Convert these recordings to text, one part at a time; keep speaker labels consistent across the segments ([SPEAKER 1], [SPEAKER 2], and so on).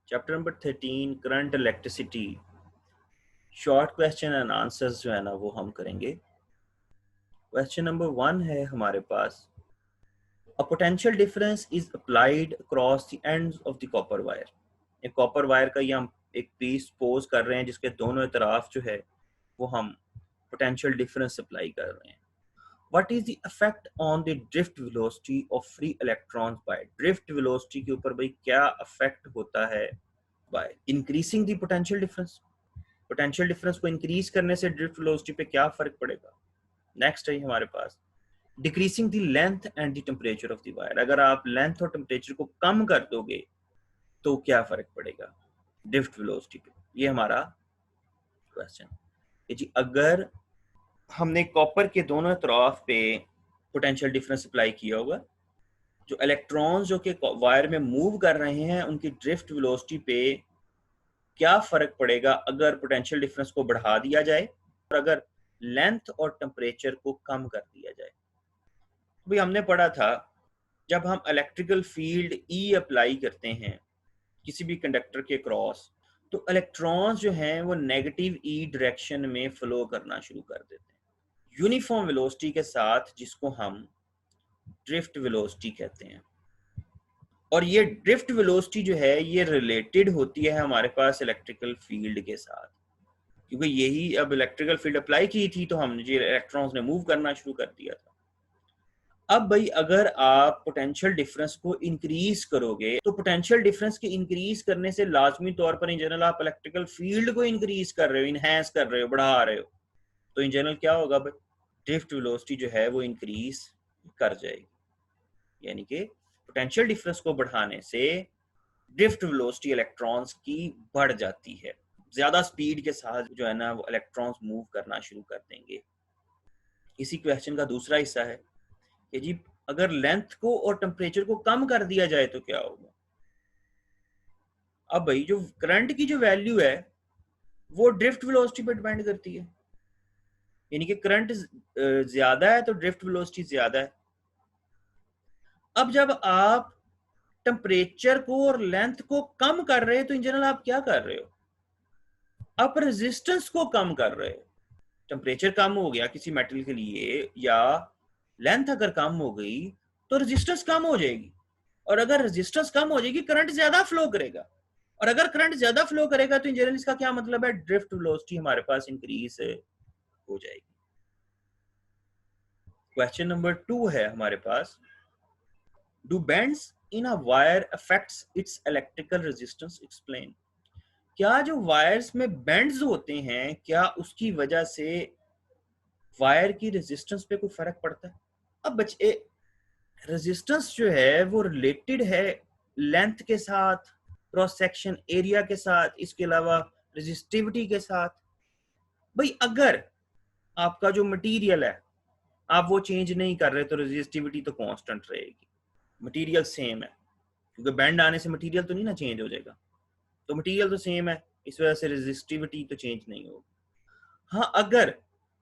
[SPEAKER 1] Chapter number 13 current electricity. Short question and answers जो है ना वो हम करेंगे। क्वेश्चन नंबर 1 है हमारे पास, a potential difference is applied across the ends of the copper wire. एक कॉपर वायर का ये हम एक पीस पोज कर रहे हैं जिसके दोनों तरफ जो है वो हम पोटेंशियल डिफरेंस अप्लाई कर रहे हैं। What is the effect on the drift velocity of free electrons bye, drift velocity के ऊपर भाई क्या इफेक्ट होता है by increasing the potential difference. Potential difference को इंक्रीज करने से ड्रिफ्ट वेलोसिटी पे क्या फर्क पड़ेगा। नेक्स्ट है हमारे पास decreasing the length and the temperature of the wire. अगर आप लेंथ और टेम्परेचर को कम कर दोगे तो क्या फर्क पड़ेगा ड्रिफ्ट वेलोसिटी पे। ये हमारा क्वेश्चन है जी। अगर हमने कॉपर के दोनों तरफ पे पोटेंशियल डिफरेंस अप्लाई किया होगा, जो इलेक्ट्रॉन्स जो कि वायर में मूव कर रहे हैं उनकी ड्रिफ्ट वेलोसिटी पे क्या फर्क पड़ेगा अगर पोटेंशियल डिफरेंस को बढ़ा दिया जाए और अगर लेंथ और टेम्परेचर को कम कर दिया जाए। तो हमने पढ़ा था जब हम इलेक्ट्रिकल फील्ड ई अप्लाई करते हैं किसी भी कंडक्टर के क्रॉस, तो इलेक्ट्रॉन्स जो हैं वो नेगेटिव ई डायरेक्शन में फ्लो करना शुरू कर देते हैं यूनिफॉर्म वेलोसिटी के साथ, जिसको हम ड्रिफ्ट वेलोसिटी कहते हैं। और ये ड्रिफ्ट वेलोसिटी जो है ये रिलेटेड होती है हमारे पास इलेक्ट्रिकल फील्ड के साथ, क्योंकि यही अब इलेक्ट्रिकल फील्ड अप्लाई की थी तो हमने जो इलेक्ट्रॉन्स ने मूव करना शुरू कर दिया था। अब भाई अगर आप पोटेंशियल डिफरेंस को इंक्रीज करोगे तो पोटेंशियल डिफरेंस के इंक्रीज करने से लाजमी तौर पर इन जनरल आप इलेक्ट्रिकल फील्ड को इंक्रीज कर रहे हो, इनहेंस कर रहे हो, बढ़ा रहे हो, तो इन जनरल क्या होगा भाई, ड्रिफ्ट वेलोसिटी जो है वो इंक्रीज कर जाएगी। यानी कि पोटेंशियल डिफरेंस को बढ़ाने से ड्रिफ्ट वेलोसिटी इलेक्ट्रॉन्स की बढ़ जाती है, ज्यादा स्पीड के साथ जो है ना वो इलेक्ट्रॉन्स मूव करना शुरू कर देंगे। इसी क्वेश्चन का दूसरा हिस्सा है कि जी अगर लेंथ को और टेम्परेचर को कम कर दिया जाए तो क्या होगा। अब भाई जो करंट की जो वैल्यू है वो ड्रिफ्ट वेलोसिटी पर डिपेंड करती है, यानी कि करंट ज्यादा है तो ड्रिफ्ट वेलोसिटी ज्यादा है। अब जब आप टेम्परेचर को और लेंथ को कम कर रहे हैं तो इन जनरल आप क्या कर रहे हो, आप रेजिस्टेंस को कम कर रहे हो। टेम्परेचर कम हो गया किसी मेटल के लिए या लेंथ अगर कम हो गई तो रेजिस्टेंस कम हो जाएगी, और अगर रेजिस्टेंस कम हो जाएगी करंट ज्यादा फ्लो करेगा, और अगर करंट ज्यादा फ्लो करेगा तो इन जनरल इसका क्या मतलब है, ड्रिफ्ट वेलोसिटी हमारे पास इंक्रीज हो जाएगी। क्वेश्चन नंबर 2 है हमारे पास, do bends in a wire affects its electrical resistance, explain. क्या जो वायर्स में बेंड्स होते हैं क्या उसकी वजह से वायर की रेजिस्टेंस पे कोई फर्क पड़ता है। अब बच्चे रेजिस्टेंस जो है वो रिलेटेड है लेंथ के साथ, क्रॉस सेक्शन एरिया के साथ, इसके अलावा रेजिस्टिविटी के साथ। भाई अगर आपका जो मटेरियल है आप वो चेंज नहीं कर रहे तो रेजिस्टिविटी तो कांस्टेंट रहेगी, मटेरियल सेम है, क्योंकि बैंड आने से मटेरियल तो नहीं ना चेंज हो जाएगा, तो मटेरियल तो सेम है, इस वजह से रेजिस्टिविटी तो चेंज नहीं होगी। हाँ अगर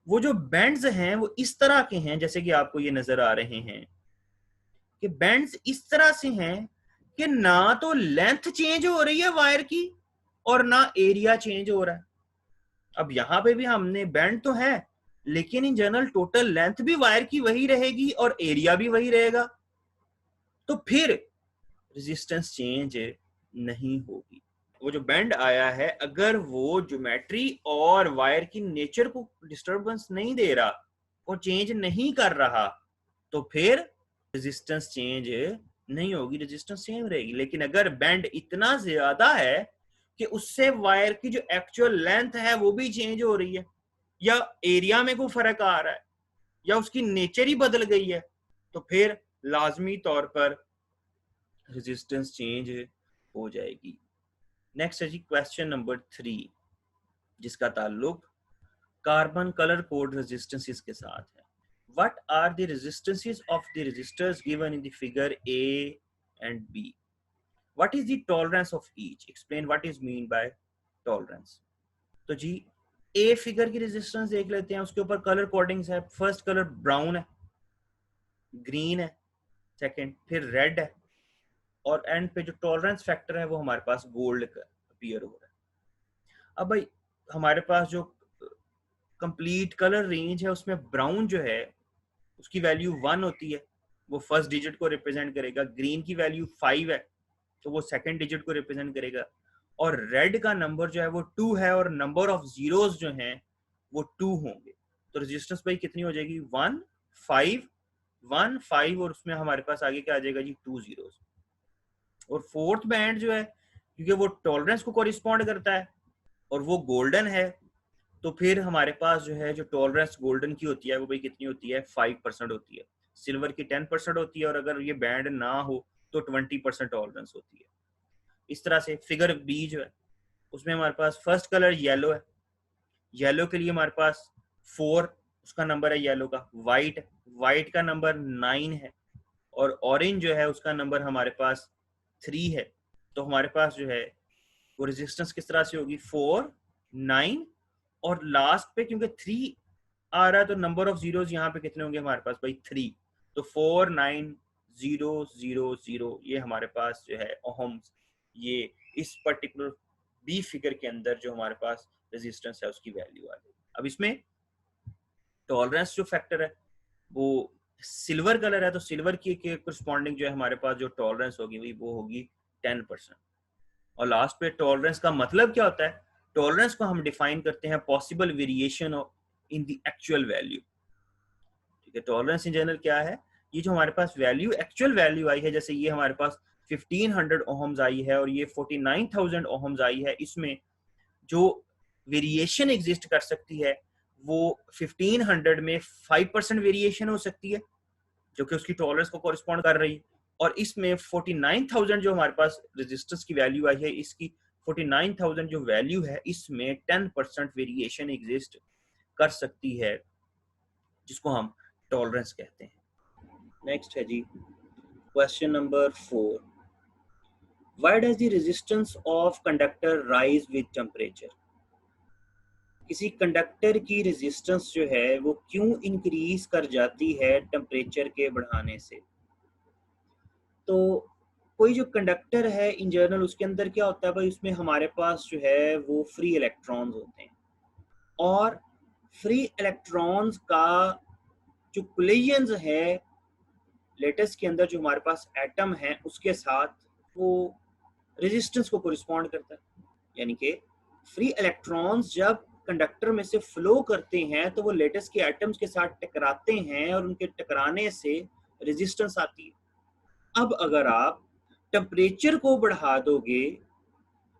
[SPEAKER 1] वो जो बैंड्स हैं वो इस तरह के हैं जैसे कि आपको ये नजर आ रहे हैं कि बैंड्स इस तरह से हैं कि ना तो लेंथ चेंज हो रही है वायर की और ना एरिया चेंज हो रहा है। अब यहां पे भी हमने बैंड तो है लेकिन इन जनरल टोटल लेंथ भी वायर की वही रहेगी और एरिया भी वही रहेगा, तो फिर रेजिस्टेंस चेंज नहीं होगी। वो जो बैंड आया है अगर वो ज्योमेट्री और वायर की नेचर को डिस्टरबेंस नहीं दे रहा और चेंज नहीं कर रहा तो फिर रेजिस्टेंस चेंज नहीं होगी, रेजिस्टेंस सेम रहेगी। लेकिन अगर बैंड इतना ज्यादा है कि उससे वायर की जो एक्चुअल लेंथ है वो भी चेंज हो रही है या एरिया में कोई फर्क आ रहा है या उसकी नेचर ही बदल गई है, तो फिर लाजमी तौर पर रेजिस्टेंस चेंज हो जाएगी। नेक्स्ट है जी क्वेश्चन नंबर 3 जिसका ताल्लुक कार्बन कलर कोड रेजिस्टेंसेस के साथ है। What are the resistances of the resistors given in the figure A and B? What is the tolerance of each? Explain what is mean by tolerance. तो जी A figure की resistance देख लेते हैं, उसके ऊपर कलर कोडिंग्स है। First colour brown है, green है, सेकंड फिर रेड है, और एंड पे जो टॉलरेंस फैक्टर है वो हमारे पास गोल्ड का अपीयर हो रहा है। अब भाई हमारे पास जो कंप्लीट कलर रेंज है उसमें ब्राउन जो है उसकी वैल्यू 1 होती है, वो फर्स्ट डिजिट को रिप्रेजेंट करेगा। ग्रीन की वैल्यू 5 है तो वो सेकंड डिजिट को रिप्रेजेंट करेगा। और रेड का नंबर जो है वो 2 है और नंबर ऑफ जीरोस जो हैं वो 2 होंगे। तो रेजिस्टेंस भाई कितनी हो जाएगी 1 5 1 5 और उसमें हमारे पास आगे क्या आ जाएगा जी 2 जीरोस। और फोर्थ बैंड जो है क्योंकि वो टॉलरेंस को कॉरिस्पॉन्ड करता है और वो गोल्डन है तो फिर हमारे पास जो है जो टॉलरेंस गोल्डन की होती है वो भाई कितनी होती है 5% होती है। सिल्वर की 10% होती है और अगर ये बैंड ना हो तो 20% टॉलरेंस होती है। इस तरह से फिगर बी जो है उसमें हमारे पास फर्स्ट कलर येलो है, येलो के लिए हमारे पास 4 उसका नंबर है येलो का। वाइट, वाइट का नंबर 9 है और ऑरेंज जो है उसका नंबर हमारे पास 3 है। तो हमारे पास जो है वो रेजिस्टेंस किस तरह से होगी 4 9 और लास्ट पे क्योंकि 3 आ रहा है तो नंबर ऑफ जीरोस यहाँ पे कितने होंगे हमारे पास भाई 3। तो 4 9 0 0 0 ये हमारे पास जो है ओहम्स, ये इस पर्टिकुलर बी फिगर के अंदर जो हमारे पास रेजिस्टेंस है उसकी वैल्यू आ गई। अब इसमें टॉलरेंस जो फैक्टर है वो सिल्वर कलर है तो सिल्वर की करस्पॉन्डिंग जो है हमारे पास जो टॉलरेंस होगी वो होगी 10%। और लास्ट पे टॉलरेंस का मतलब क्या होता है, टॉलरेंस को हम डिफाइन करते हैं possible variation in the actual value. ठीक है, टॉलरेंस इन जनरल क्या है, ये जो हमारे पास वैल्यू एक्चुअल वैल्यू आई है, जैसे ये हमारे पास 1500 ओहम्स आई है और ये 49,000 ओहम्स आई है, इसमें जो वेरिएशन एग्जिस्ट कर सकती है वो 1500 में 5% वेरिएशन हो सकती है जो कि उसकी टॉलरेंस को कॉरिस्पॉन्ड कर रही है। और इसमें 49,000 जो हमारे पास रेजिस्टेंस की वैल्यू आई है, इसकी 49,000 जो वैल्यू है इसमें 10% वेरिएशन एग्जिस्ट कर सकती है जिसको हम टॉलरेंस कहते हैं। नेक्स्ट है जी question number 4, why does the resistance of conductor rise with temperature. किसी कंडक्टर की रेजिस्टेंस जो है वो क्यों इंक्रीज कर जाती है टेम्परेचर के बढ़ाने से। तो कोई जो कंडक्टर है इन जनरल उसके अंदर क्या होता है भाई, उसमें हमारे पास जो है वो फ्री इलेक्ट्रॉन्स होते हैं और फ्री इलेक्ट्रॉन्स का जो कोलिजन्स है लेटेस्ट के अंदर जो हमारे पास एटम है उसके साथ वो रेजिस्टेंस को कोरिस्पॉन्ड करता है। यानी कि फ्री इलेक्ट्रॉन्स जब कंडक्टर में से फ्लो करते हैं तो वो लेटेस्ट के एटम्स के साथ टकराते हैं और उनके टकराने से रेजिस्टेंस आती है। अब अगर आप टेम्परेचर को बढ़ा दोगे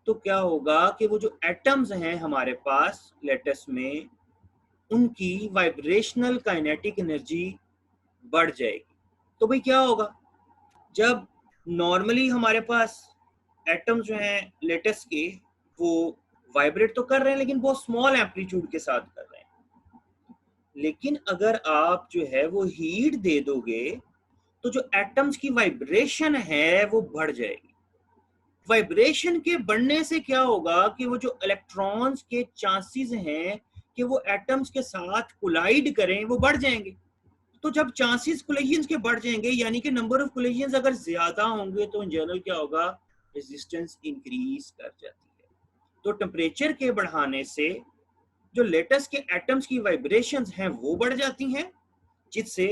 [SPEAKER 1] तो क्या होगा कि वो जो एटम्स हैं हमारे पास लेटेस्ट में उनकी वाइब्रेशनल काइनेटिक एनर्जी बढ़ जाएगी। तो भाई क्या होगा, जब नॉर्मली हमारे पास एटम्स जो हैं लेटेस्ट के वो वाइब्रेट तो कर रहे हैं लेकिन बहुत स्मॉल एम्पलीट्यूड के साथ कर रहे हैं, लेकिन अगर आप जो है वो हीट दे दोगे तो जो एटम्स की वाइब्रेशन है वो बढ़ जाएगी। वाइब्रेशन के बढ़ने से क्या होगा कि वो जो इलेक्ट्रॉन्स के चांसेस हैं कि वो एटम्स के साथ कोलाइड करें वो बढ़ जाएंगे। तो जब चांसेस कोलिजन्स के बढ़ जाएंगे यानी कि नंबर ऑफ कोलिजन्स अगर ज्यादा होंगे तो इन जनरल क्या होगा, रेजिस्टेंस इंक्रीज कर जाती है। तो टेम्परेचर के बढ़ाने से जो लेटेस्ट के एटम्स की वाइब्रेशंस हैं वो बढ़ जाती हैं जिससे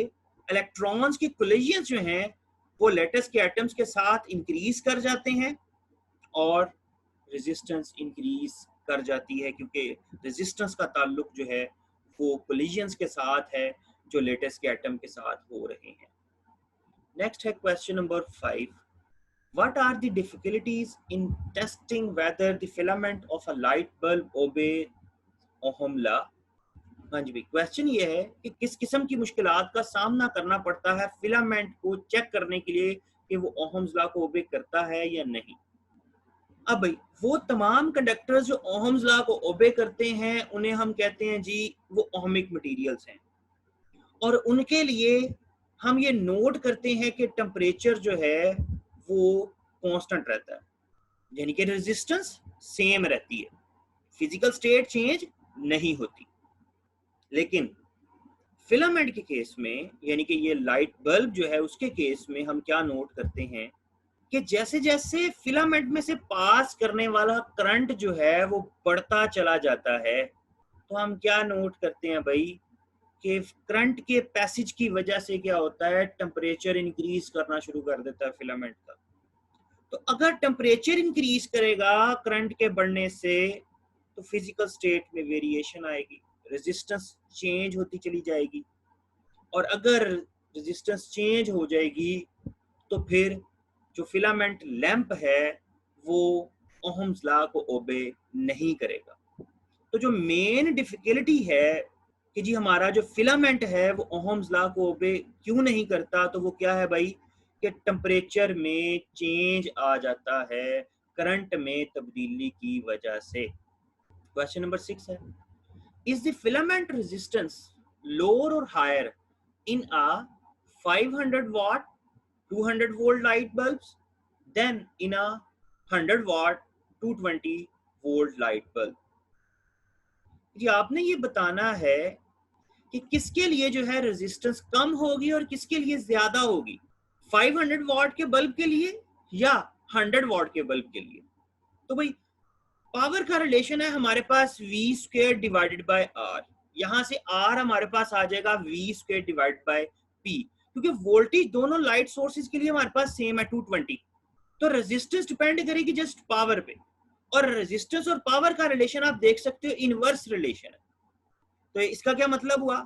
[SPEAKER 1] इलेक्ट्रॉन्स के कोलिजन्स जो हैं वो लेटेस्ट के एटम्स के साथ इंक्रीज कर जाते हैं और रेजिस्टेंस इंक्रीज कर जाती है क्योंकि रेजिस्टेंस का ताल्लुक जो है वो कोलिजन्स के साथ है जो लेटेस्ट के एटम के साथ हो रहे हैं। नेक्स्ट है question number 5, what are the difficulties in testing whether the filament of a light bulb obey Ohm law. हाँ जी भाई, क्वेश्चन ये है कि किस किस्म की मुश्किलात का सामना करना पड़ता है फिलामेंट को चेक करने के लिए कि वो ओहम्स लॉ को ओबे करता है या नहीं। अब भाई वो तमाम कंडक्टर्स जो ओहम्स लॉ को ओबे करते हैं उन्हें हम कहते हैं जी वो ओहमिक मटेरियल्स हैं और उनके लिए हम ये नोट करते हैं कि टेम्परेचर जो है वो कांस्टेंट रहता है यानी कि रेजिस्टेंस सेम रहती है, फिजिकल स्टेट चेंज नहीं होती। लेकिन फिलामेंट के केस में यानी कि ये लाइट बल्ब जो है उसके केस में हम क्या नोट करते हैं कि जैसे जैसे फिलामेंट में से पास करने वाला करंट जो है वो बढ़ता चला जाता है, तो हम क्या नोट करते हैं भाई कि करंट के पैसेज की वजह से क्या होता है, टेम्परेचर इंक्रीज करना शुरू कर देता है फिलामेंट का। तो अगर टेम्परेचर इंक्रीज करेगा करंट के बढ़ने से, तो फिजिकल स्टेट में वेरिएशन आएगी, रेजिस्टेंस चेंज होती चली जाएगी, और अगर रेजिस्टेंस चेंज हो जाएगी तो फिर जो फिलामेंट लैंप है वो ओहम्स लॉ को ओबे नहीं करेगा। तो जो मेन डिफिकल्टी है कि जी हमारा जो फिलामेंट है वो ओहम्स लॉ को ओबे क्यों नहीं करता, तो वो क्या है भाई कि टेम्परेचर में चेंज आ जाता है करंट में तब्दीली की वजह से। क्वेश्चन नंबर 6 है, is the filament resistance lower और higher in a 500 watt 200 volt light bulbs than in a 100 watt 220 volt light bulb। जी आपने ये बताना है कि किसके लिए जो है रेजिस्टेंस कम होगी और किसके लिए ज्यादा होगी, 500 वाट के बल्ब के लिए या 100 वाट के बल्ब के लिए। तो भाई पावर का रिलेशन है हमारे पास V square divided by R, यहां से R हमारे पास आ जाएगा V square divide by P, क्योंकि वोल्टेज दोनों लाइट सोर्सेज के लिए हमारे पास सेम है 220, तो रेजिस्टेंस डिपेंड करेगी जस्ट पावर पे, और रेजिस्टेंस और पावर का रिलेशन आप देख सकते हो इनवर्स रिलेशन है। तो इसका क्या मतलब हुआ,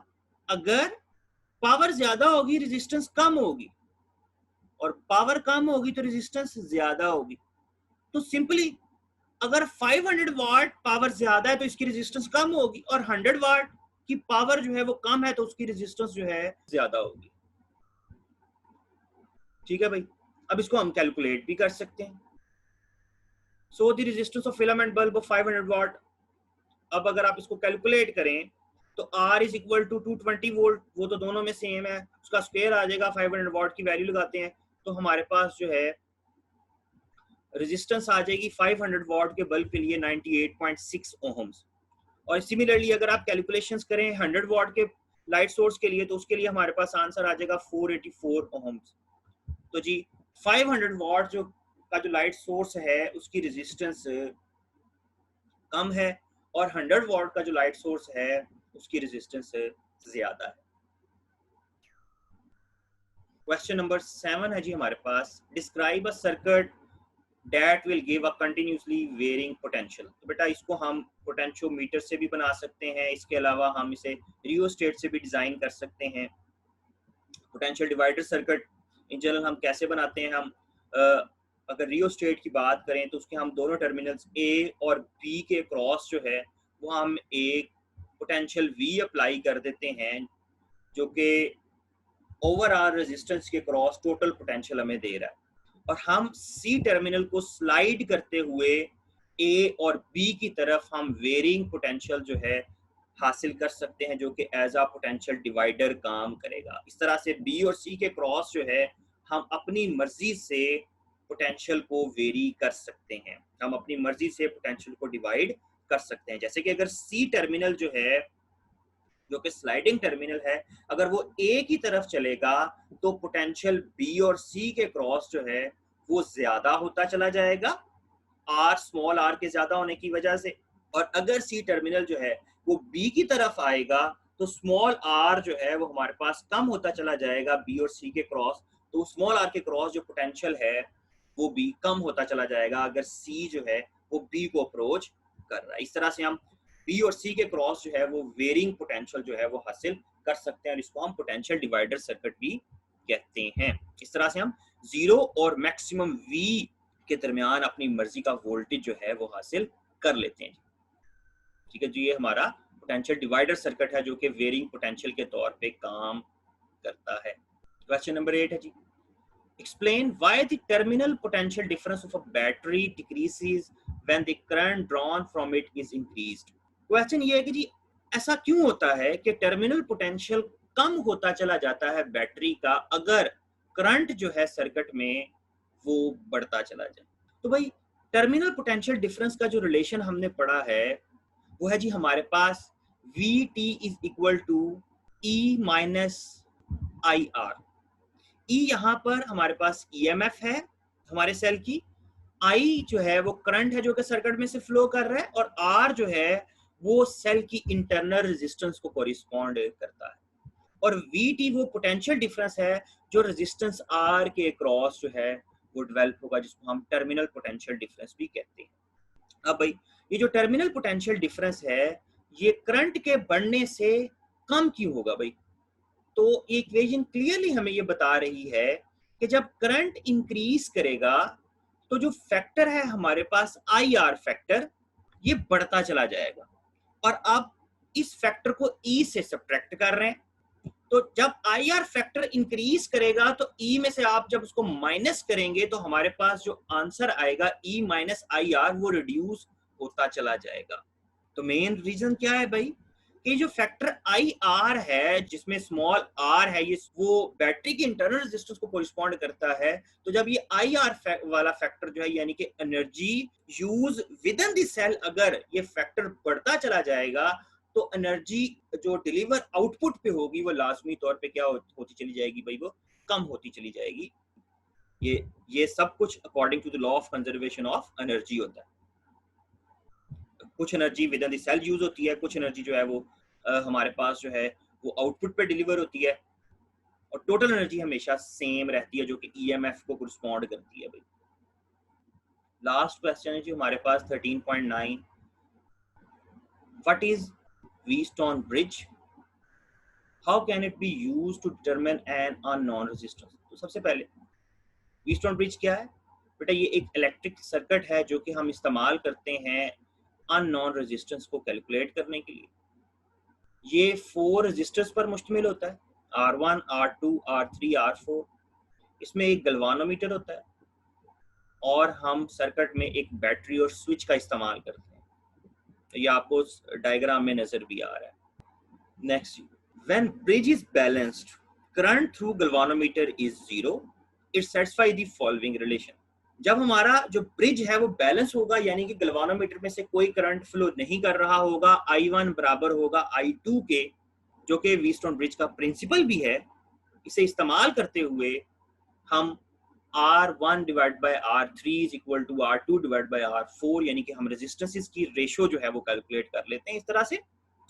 [SPEAKER 1] अगर पावर ज्यादा होगी रेजिस्टेंस कम होगी, और पावर कम होगी तो रेजिस्टेंस ज्यादा होगी। तो सिंपली अगर 500 वाट पावर ज्यादा है तो इसकी रेजिस्टेंस कम होगी, और 100 वाट की पावर जो है वो कम है तो उसकी रेजिस्टेंस जो है ज्यादा होगी। ठीक है भाई, अब इसको हम कैलकुलेट भी कर सकते हैं। So the resistance of filament bulb of 500 watt, अब अगर आप इसको कैलकुलेट करें तो R is equal to 220 volt, वो तो दोनों में सेम है, उसका स्क्वायर आ जाएगा, 500 वाट की वैल्यू लगाते हैं तो हमारे पास जो है रेजिस्टेंस आ जाएगी 500 वाट के बल्ब के लिए 98.6 ओहम्स। और सिमिलरली अगर आप कैलकुलेशंस करें 100 वाट के लाइट सोर्स के लिए तो उसके लिए हमारे पास आंसर आ जाएगा 484 ओहम्स। तो जी 500 वाट जो का जो लाइट सोर्स है उसकी रेजिस्टेंस कम है, और 100 वाट का जो लाइट सोर्स है उसकी रेजिस्टेंस ज्यादा है। क्वेश्चन नंबर 7 है जी हमारे पास, describe a circuit that will give a continuously varying potential. तो बेटा इसको हम पोटेंशियोमीटर से भी बना सकते हैं, इसके अलावा हम इसे रियोस्टेट से भी डिजाइन कर सकते हैं। Potential divider circuit in general हम कैसे बनाते हैं, हम अगर रियोस्टेट की बात करें तो उसके हम दोनों टर्मिनल्स A और B के क्रॉस जो है वो हम एक पोटेंशियल V अप्लाई कर देते हैं जो कि ओवरऑल रेजिस्टेंस के क्रॉस टोटल पोटेंशियल हमें दे रहा है, और हम C टर्मिनल को स्लाइड करते हुए A और B की तरफ हम वेरिंग पोटेंशियल जो है हासिल कर सकते हैं जो कि एज अ पोटेंशियल डिवाइडर काम करेगा। इस तरह से B और C के क्रॉस जो है हम अपनी मर्जी से पोटेंशियल को वेरी कर सकते हैं, हम अपनी मर्जी से पोटेंशियल को डिवाइड कर सकते हैं। जैसे कि अगर C टर्मिनल जो है जो कि स्लाइडिंग टर्मिनल है, अगर वो A की तरफ चलेगा तो पोटेंशियल B और C के क्रॉस जो है वो ज्यादा होता चला जाएगा R स्मॉल r के ज्यादा होने की वजह से, और अगर C टर्मिनल जो है वो B की तरफ आएगा तो स्मॉल r जो है वो हमारे पास कम होता चला जाएगा B और C के क्रॉस, तो स्मॉल r के क्रॉस जो पोटेंशियल है वो भी कम होता चला जाएगा अगर C जो है वो B को अप्रोच कर रहा है। इस तरह से हम B और C के क्रॉस जो है वो वेरिंग पोटेंशियल जो है वो हासिल कर सकते हैं, और इसको हम पोटेंशियल डिवाइडर सर्किट भी कहते हैं। इस तरह से हम जीरो और मैक्सिमम V के दरमियान अपनी मर्जी का वोल्टेज जो है वो हासिल कर लेते हैं। ठीक है जी, ये हमारा पोटेंशियल डिवाइडर सर्किट है जो कि वेरिंग पोटेंशियल के तौर पे काम करता है। क्वेश्चन नंबर 8 है जी, explain why the terminal potential difference of a battery decreases when the current drawn from it is increased। Question ये है कि जी ऐसा क्यों होता है कि टर्मिनल पोटेंशियल कम होता चला जाता है बैटरी का अगर करंट जो है सर्किट में वो बढ़ता चला जाए। तो भाई टर्मिनल पोटेंशियल डिफरेंस का जो रिलेशन हमने पढ़ा है वो है जी हमारे पास VT is equal to E minus IR। E यहाँ पर हमारे पास EMF है हमारे सेल की, आई जो है वो करंट है जो कि सर्किट में से फ्लो कर रहा है, और आर जो है वो सेल की इंटरनल रेजिस्टेंस को कोरिस्पॉन्ड करता है, और वी टी वो पोटेंशियल डिफरेंस है जो रेजिस्टेंस आर के क्रॉस जो है वो डेवलप होगा, जिसको हम टर्मिनल पोटेंशियल डिफरेंस भी कहते हैं। अब भाई ये जो टर्मिनल पोटेंशियल डिफरेंस है ये करंट के बढ़ने से कम क्यों होगा भाई? तो ये इक्वेशन क्लियरली हमें ये बता रही है कि जब करंट इंक्रीज करेगा तो जो फैक्टर है हमारे पास आई आर फैक्टर, ये बढ़ता चला जाएगा, और अब इस फैक्टर को ई से सब्ट्रैक्ट कर रहे हैं, तो जब आई आर फैक्टर इंक्रीज करेगा तो ई में से आप जब उसको माइनस करेंगे तो हमारे पास जो आंसर आएगा ई माइनस आई आर वो रिड्यूस होता चला जाएगा। तो मेन रीजन क्या है भाई कि जो फैक्टर आई आर है जिसमें स्मॉल आर है ये वो बैटरी की इंटरनल रेजिस्टेंस को कोरिस्पॉन्ड करता है, तो जब ये आई आर वाला फैक्टर जो है यानी कि energy use within the cell अगर ये फैक्टर बढ़ता चला जाएगा तो एनर्जी जो डिलीवर आउटपुट पे होगी वो लाजमी तौर पे क्या होती चली जाएगी भाई, वो कम होती चली जाएगी। ये सब कुछ according to the law of conservation of energy होता है। कुछ energy within the cell use होती है, कुछ एनर्जी जो है वो हमारे पास जो है वो आउटपुट पे डिलीवर होती है, और टोटल एनर्जी हमेशा सेम रहती है जो कि ईएमएफ को कोरिस्पॉन्ड करती है भाई। लास्ट क्वेश्चन है जी हमारे पास 13.9, what is Wheatstone bridge, how can it be used to determine an unknown resistance. तो सबसे पहले व्हीटस्टोन ब्रिज क्या है बेटा? ये एक इलेक्ट्रिक सर्किट है जो कि हम इस्तेमाल करते हैं अननोन रेजिस्टेंस को कैलकुलेट करने के लिए। ये 4 रेजिस्टर्स पर मुश्तमिल होता है, R1, R2, R3, R4। इसमें एक गलवानोमीटर होता है और हम सर्किट में एक बैटरी और स्विच का इस्तेमाल करते हैं। तो ये आपको डायग्राम में नजर भी आ रहा है। Next, when bridge is balanced current through galvanometer is 0, it satisfy the following relation. जब हमारा जो ब्रिज है वो बैलेंस होगा यानी कि गलवानोमीटर में से कोई करंट फ्लो नहीं कर रहा होगा, I1 बराबर होगा I2 के, जो कि व्हीटस्टोन ब्रिज का प्रिंसिपल भी है। इसे इस्तेमाल करते हुए हम R1 divide by R3 is equal to R2 divide by R4 यानी कि हम रेजिस्टेंसेस की रेशो जो है वो कैलकुलेट कर लेते हैं इस तरह से।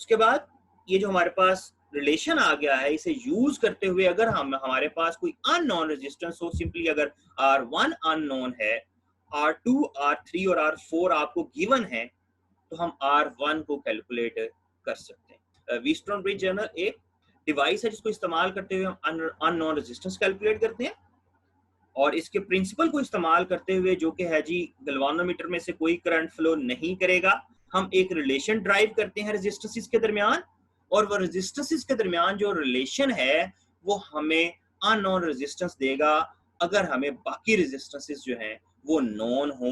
[SPEAKER 1] उसके बाद ये जो हमारे पास रिलेशन आ गया है इसे यूज करते हुए अगर हमारे पास कोई अननोन रेजिस्टेंस हो, सिंपली अगर R1 अननोन है, R2, R3 और R4 आपको गिवन है, तो हम R1 को कैलकुलेट कर सकते हैं। व्हीटस्टोन ब्रिज जर्नल एक डिवाइस है जिसको इस्तेमाल करते हुए हम अननोन रेजिस्टेंस कैलकुलेट करते हैं, और इसके प्रिंसिपल को इस्तेमाल करते हुए जो कि है जी गलवानोमीटर में से कोई करंट फ्लो नहीं करेगा, हम एक रिलेशन ड्राइव करते हैं रेजिस्टेंसेस के दरमियान, और वो रेजिस्टेंसेस के दरमियान जो रिलेशन है वो हमें अननोन रेजिस्टेंस देगा अगर हमें बाकी रेजिस्टेंसेस जो हैं वो नोन हो